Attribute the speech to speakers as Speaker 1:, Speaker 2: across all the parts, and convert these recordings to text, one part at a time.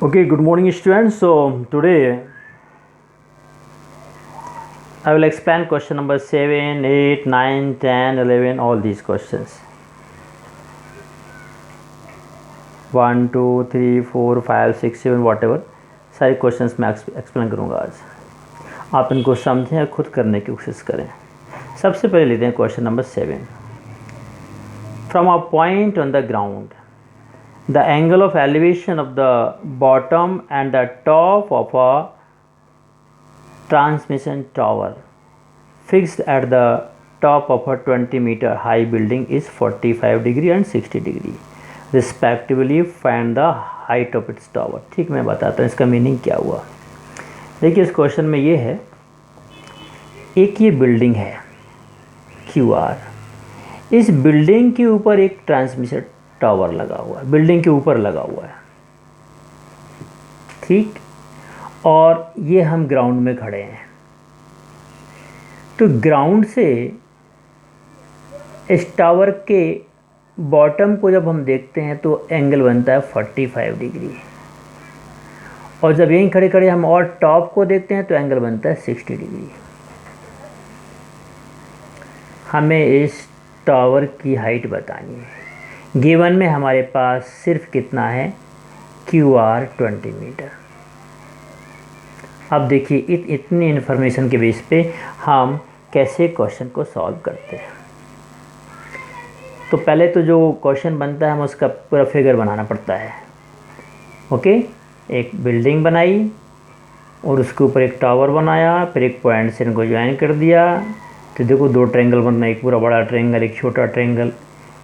Speaker 1: Okay, good morning students. So today I will explain question number 7, 8, 9, 10, 11, all these questions. 1, 2, 3, 4, 5, 6, 7 whatever सारे questions मैं explain करूँगा आज। आप इनको समझें या खुद करने की कोशिश करें। सबसे पहले लेते हैं question number 7। From a point on the ground the angle of elevation of the bottom and the top of a transmission tower fixed at the top of a 20-meter high building is 45 degree and 60 degree respectively. Find the height of its tower. ठीक, मैं बताता हूँ इसका meaning क्या हुआ। देखिए इस question में ये है, एक ये बिल्डिंग है QR, इस बिल्डिंग के ऊपर एक ट्रांसमिशन टावर लगा हुआ है, बिल्डिंग के ऊपर लगा हुआ है, ठीक। और ये हम ग्राउंड में खड़े हैं, तो ग्राउंड से इस टावर के बॉटम को जब हम देखते हैं तो एंगल बनता है 45 डिग्री, और जब यहीं खड़े खड़े हम और टॉप को देखते हैं तो एंगल बनता है 60 डिग्री। हमें इस टावर की हाइट बतानी है। गिवन में हमारे पास सिर्फ कितना है, QR 20 मीटर। अब देखिए इतनी इन्फॉर्मेशन के बेस पे हम कैसे क्वेश्चन को सॉल्व करते हैं। तो पहले तो जो क्वेश्चन बनता है हम उसका पूरा फिगर बनाना पड़ता है। ओके, एक बिल्डिंग बनाई और उसके ऊपर एक टावर बनाया, फिर एक पॉइंट से इनको ज्वाइन कर दिया, तो देखो दो ट्रायंगल बनना, एक पूरा बड़ा ट्रायंगल, एक छोटा ट्रायंगल,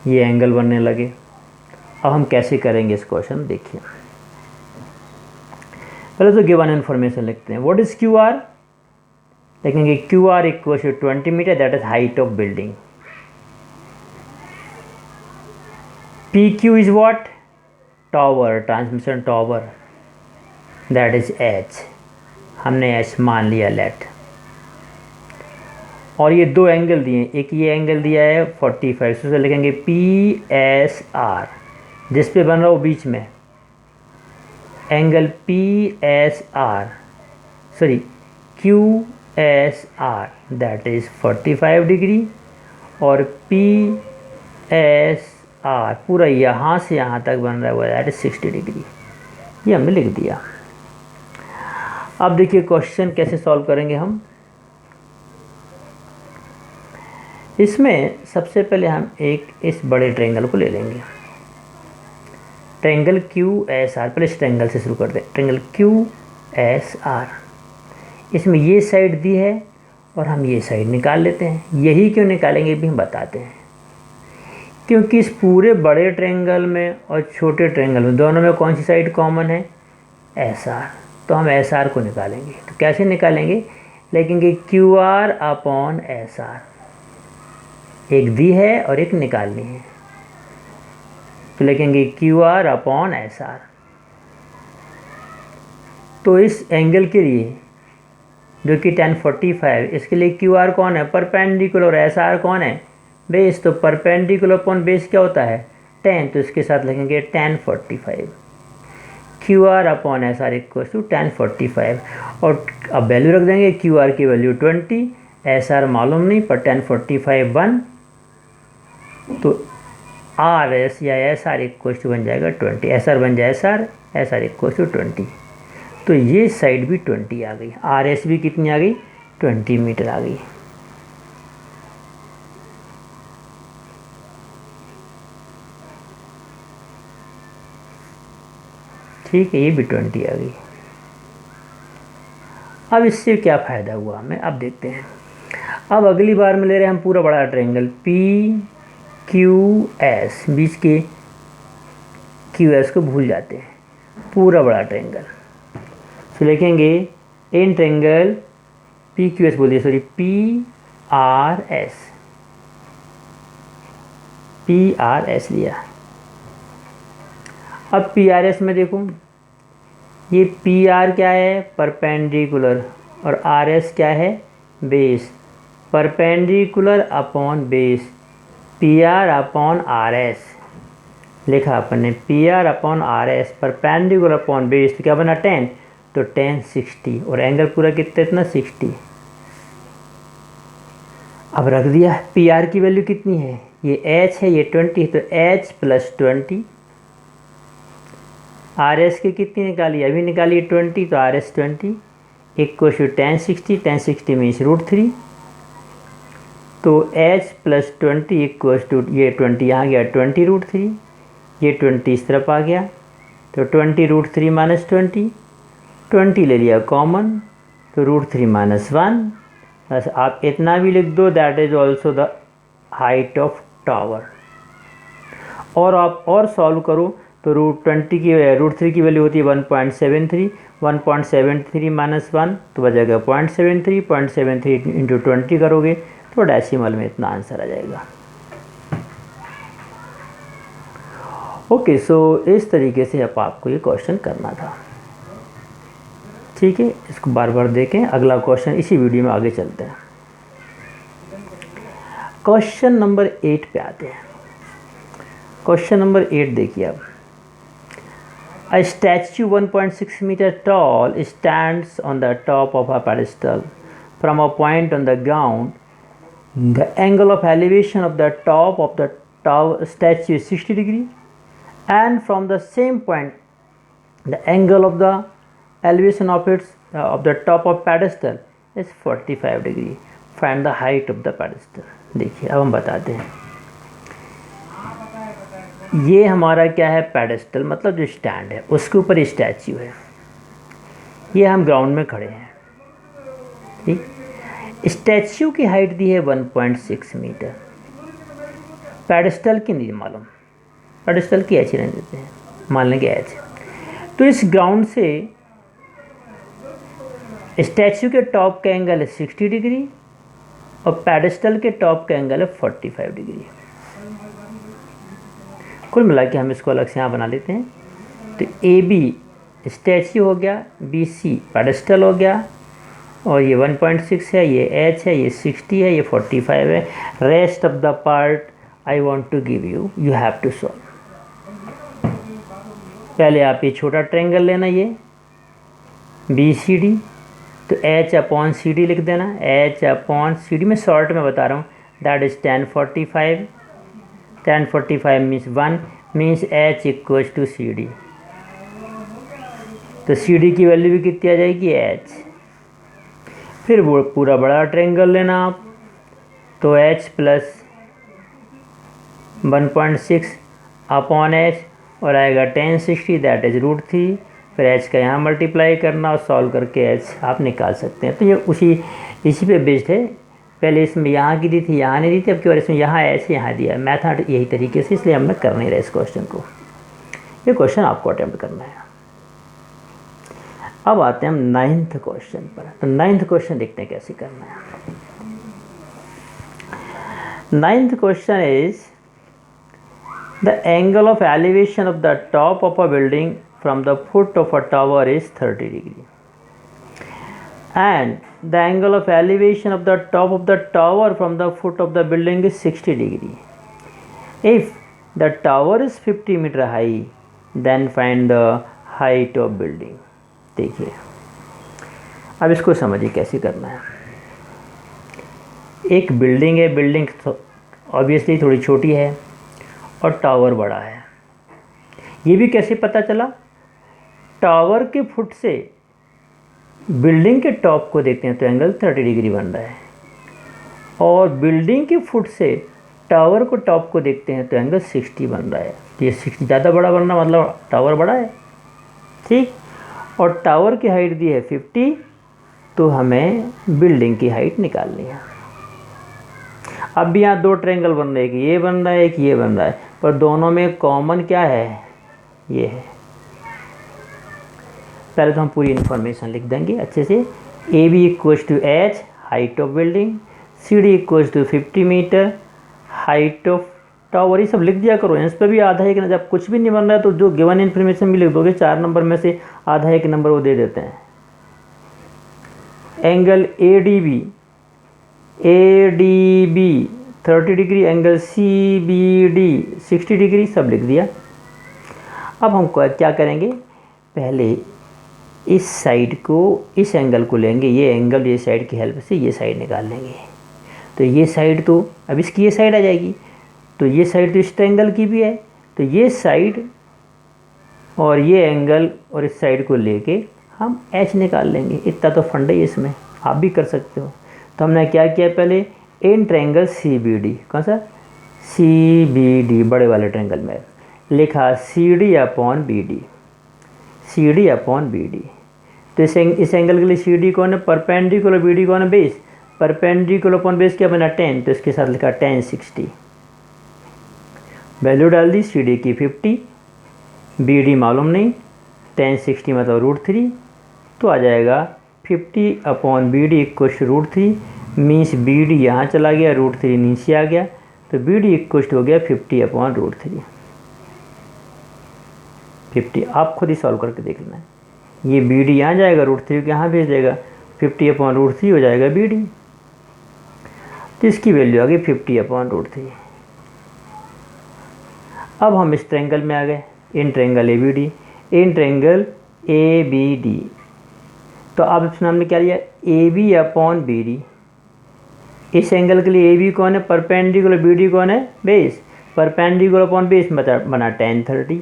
Speaker 1: ये एंगल बनने लगे। अब हम कैसे करेंगे इस क्वेश्चन, देखिए पहले तो गिवन इन्फॉर्मेशन लिखते हैं। व्हाट इज QR, लिखेंगे QR equal to 20 metre, that is height of building. PQ is what, tower, transmission tower, that is H, हमने H मान लिया, लेट। और ये दो एंगल दिए, एक ये एंगल दिया है 45, तो लिखेंगे PSR, जिस पे बन रहा हो बीच में angle PSR, sorry QSR, that is 45 degree, और PSR पूरा यहाँ से यहाँ तक बन रहा है, दैट इज़ 60 डिग्री। ये हमने लिख दिया। अब देखिए क्वेश्चन कैसे सॉल्व करेंगे हम। इसमें सबसे पहले हम एक इस बड़े ट्रायंगल को ले लेंगे, ट्रायंगल QSR। पहले इस ट्रायंगल से शुरू करते हैं, ट्रायंगल QSR। इसमें ये साइड दी है और हम ये साइड निकाल लेते हैं। यही क्यों निकालेंगे भी हम बताते हैं, क्योंकि इस पूरे बड़े ट्रायंगल में और छोटे ट्रायंगल में दोनों में कौन सी साइड कॉमन है, SR, तो हम SR को निकालेंगे। तो कैसे निकालेंगे, लिखेंगे QR अपॉन SR, एक दी है और एक निकालनी है, तो लिखेंगे QR अपॉन SR। तो इस एंगल के लिए जो कि 1045, इसके लिए QR कौन है, परपेंडिकुलर, और SR कौन है, बेस। तो परपेंडिकुलर अपॉन बेस क्या होता है, 10, तो इसके साथ लिखेंगे 1045, QR upon SR equal to 1045। और अब वैल्यू रख देंगे, QR की वैल्यू 20, SR मालूम नहीं, पर 1045 1, तो RS या SR इक्वल टू बन जाएगा 20, SR बन जाए SR इक्वल टू 20। तो ये साइड भी 20 आ गई, RS भी कितनी आ गई, 20 मीटर आ गई। ठीक है, ये भी 20 आ गई। अब इससे क्या फ़ायदा हुआ हमें, अब देखते हैं। अब अगली बार में ले रहे हैं हम पूरा बड़ा ट्रायंगल PQS, बीच के QS को भूल जाते हैं, पूरा बड़ा ट्रायंगल। तो लिखेंगे इन ट्रायंगल PQS बोलिए, सॉरी PRS लिया। अब PRS में देखो, ये PR क्या है, परपेंडिकुलर, और RS क्या है, base. Perpendicular upon base, PR upon RS, लिखा अपन ने P R upon R S perpendicular upon base, तो क्या बना 10, तो 10 60 और एंगल पूरा कितना, इतना 60। अब रख दिया, पी आर की वैल्यू कितनी है, ये एच है, ये 20 है, तो एच प्लस 20। आर एस की कितनी निकाली, अभी निकाली 20, तो R S 20 equal to 1060, 1060 means √3, तो एच प्लस 20 इक्व टू, ये 20 यहाँ गया 20 √3, ये 20 इस तरफ आ गया, तो 20 √3 माइनस 20 ले लिया कॉमन, तो √3 माइनस 1, बस आप इतना भी लिख दो, that is also the height of tower. और आप और सॉल्व करो तो √3 की वैल्यू होती है 1.73, 1.73 माइनस 1 तो बचेगा 0.73, 0.73 इंटू 20 करोगे तो डेसिमल में इतना आंसर आ जाएगा। ओके, सो इस तरीके से अब आपको ये क्वेश्चन करना था, ठीक है। इसको बार बार देखें, अगला क्वेश्चन इसी वीडियो में आगे चलते हैं। क्वेश्चन नंबर 8 पे आते हैं। क्वेश्चन नंबर 8 देखिए अब। A statue 1.6 meter tall stands on the top of a pedestal from a point on the ground. The angle of elevation of the top of the statue is 60 degree, and from the same point the angle of the elevation of the top of pedestal is 45 degree. Find the height of the pedestal. देखिए अब हम बताते हैं, ये हमारा क्या है, pedestal मतलब जो स्टैंड है उसके ऊपर स्टैच्यू है, ये हम ग्राउंड में खड़े हैं, ठीक। स्टैच्यू की हाइट दी है 1.6 मीटर, पेडेस्टल की नहीं मालूम, पेडेस्टल की एच रहने देते हैं, मान लेंगे एच। तो इस ग्राउंड से स्टैच्यू के टॉप का एंगल है 60 डिग्री और पेडेस्टल के टॉप का एंगल है 45 डिग्री। कुल मिला के हम इसको अलग से यहाँ बना लेते हैं। तो ए बी स्टैच्यू हो गया, बी सी पेडेस्टल हो गया, और ये 1.6 है, ये एच है, ये 60 है, ये 45 है। Rest of the part I want to give you, you have to solve. पहले आप ये छोटा ट्रायंगल लेना, ये बी सी डी, तो एच अपॉन सी डी लिख देना, एच अपॉन सी डी में शॉर्ट में बता रहा हूँ, that is 1045, 1045 means 1 means H equals to C D. तो सी डी की वैल्यू भी कितनी आ जाएगी, एच। फिर वो पूरा बड़ा ट्रायंगल लेना आप, तो एच प्लस 1.6 अपॉन एच और आएगा 1060, दैट इज √3। फिर एच का यहाँ मल्टीप्लाई करना और सॉल्व करके एच आप निकाल सकते हैं। तो ये इसी पे बेस्ड है, पहले इसमें यहाँ की दी थी, यहाँ नहीं दी थी, अब की बार इसमें यहाँ ऐसे यहाँ दिया, मैथड यही तरीके से, इसलिए हमने कर नहीं रहा इस क्वेश्चन को। ये क्वेश्चन आपको अटेम्प्ट करना है। अब आते हैं हम 9th क्वेश्चन पर। तो 9th क्वेश्चन देखते हैं कैसे करना है। 9th question is the angle of elevation of the top of a building from the foot of a tower is 30 degree and the angle of elevation of the top of the tower from the foot of the building is 60 degree. If the tower is 50 meter high, then find the height of building. देखिए अब इसको समझिए कैसे करना है। एक building है, building obviously थोड़ी छोटी है और टावर बड़ा है। ये भी कैसे पता चला, टावर के फुट से बिल्डिंग के टॉप को देखते हैं तो एंगल 30 डिग्री बन रहा है, और बिल्डिंग के फुट से टावर को टॉप को देखते हैं तो एंगल 60 बन रहा है। तो ये 60 ज़्यादा बड़ा बन रहा, मतलब टावर बड़ा है, ठीक। और टावर की हाइट दी है 50, तो हमें बिल्डिंग की हाइट निकालनी है। अब भी यहाँ दो ट्रायंगल बन रहे हैं, एक ये बन रहा है, एक ये बन रहा है, पर दोनों में कॉमन क्या है, ये है। पहले तो हम पूरी इन्फॉर्मेशन लिख देंगे अच्छे से। A B equals to H height of building, C D equals to 50 metre height of tower, ये सब लिख दिया करो। इस पर भी आधा एक ना, जब कुछ भी नहीं बन रहा है तो जो गिवन इन्फॉर्मेशन भी लिख दोगे, 4 नंबर में से आधा एक नंबर वो दे देते हैं। Angle A D B 30 degree, angle C B D 60 degree, सब लिख दिया। अब हम क्या करेंगे, पहले इस साइड को, इस एंगल को लेंगे, ये एंगल ये साइड की हेल्प से ये साइड निकाल लेंगे। तो ये साइड तो अब इसकी ये साइड आ जाएगी, तो ये साइड तो इस ट्रायंगल की भी है, तो ये साइड और ये एंगल और इस साइड को लेके हम एच निकाल लेंगे। इतना तो फंड है इसमें, आप भी कर सकते हो। तो हमने क्या किया, पहले in triangle C B D, कौन सा, सी बी डी, बड़े वाले ट्रायंगल में लिखा C D upon B D, C D upon B D. तो इस एंगल के लिए सी डी कौन है, परपेंडिकुलर, बी डी कौन है, बेस। परपेंडिकुलर अपॉन बेस क्या बना, 10, तो इसके साथ लिखा tan 60। वैल्यू डाल दी, सी डी की 50, बी डी मालूम नहीं, tan 60 मतलब √3, तो आ जाएगा 50 upon B D equal √3, means B D यहाँ चला गया, √3 नीचे आ गया, तो बी डी इक्व हो गया 50 अपॉन √3। 50 आप खुद ही सॉल्व करके देख लेना है। ये बी डी यहाँ जाएगा, √3 को यहाँ भेज देगा, 50 अपॉन √3 हो जाएगा बी डी। तो इसकी वैल्यू आ गई 50 अपॉन √3। अब हम इस ट्रायंगल में आ गए, in triangle A B D, in triangle A B D. तो अब इसमें हमने क्या लिया, A B upon B D. इस एंगल के लिए ए बी कौन है, परपेंडिकुलर, बी डी कौन है, बेस। परपेंडिकुलर अपॉन बेस बना tan 30,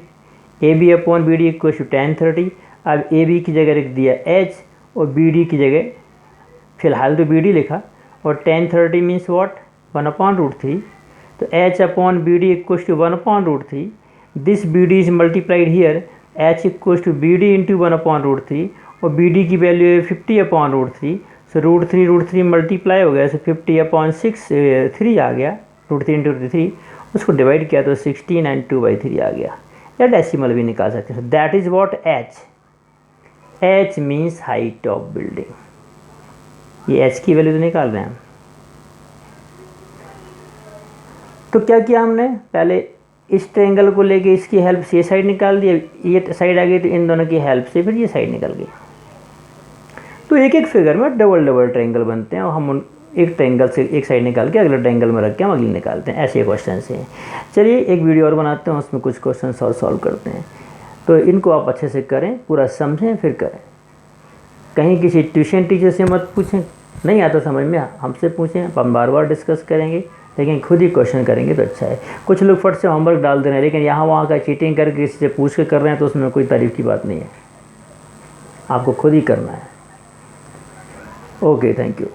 Speaker 1: A B upon B D equal to tan 30। अब ए बी की जगह रख दिया एच और बी डी की जगह फ़िलहाल तो बी डी लिखा, और tan 30 मीन्स व्हाट, 1 अपॉन √3। तो H upon B D equal to 1 upon √3। This B D is multiplied here, H equal to B D into 1 upon √3, और बी डी की वैल्यू है 50 अपॉन √3। सो √3 मल्टीप्लाई हो गया, सो 50 upon 3 आ गया, √3 into 3, उसको divide किया तो 16 एंड 2/3 आ गया, या डेसिमल भी निकाल सकते हैं। That is what H, H means height of building. ये एच की वैल्यू तो निकाल रहे हैं हम। तो क्या किया हमने, पहले इस ट्रायंगल को लेके इसकी हेल्प से ये साइड निकाल दिया, ये साइड आ गई, तो इन दोनों की हेल्प से फिर ये साइड निकल गई। तो एक एक फिगर में डबल डबल ट्रायंगल बनते हैं, और हम एक ट्रायंगल से एक साइड निकाल के अगले ट्रायंगल में रख के हम अगली निकालते हैं। ऐसे क्वेश्चन हैं। चलिए एक वीडियो और बनाते हैं, उसमें कुछ क्वेश्चन और सॉल्व करते हैं। तो इनको आप अच्छे से करें, पूरा समझें फिर करें। कहीं किसी ट्यूशन टीचर से मत पूछें, नहीं आता समझ में हमसे पूछें, हम बार बार डिस्कस करेंगे, लेकिन खुद ही क्वेश्चन करेंगे तो अच्छा है। कुछ लोग फट से होमवर्क डाल दे रहे हैं, लेकिन यहाँ वहाँ का चीटिंग करके किसी से पूछ के कर रहे हैं, तो उसमें कोई तारीफ़ की बात नहीं है, आपको खुद ही करना है। Okay, thank you.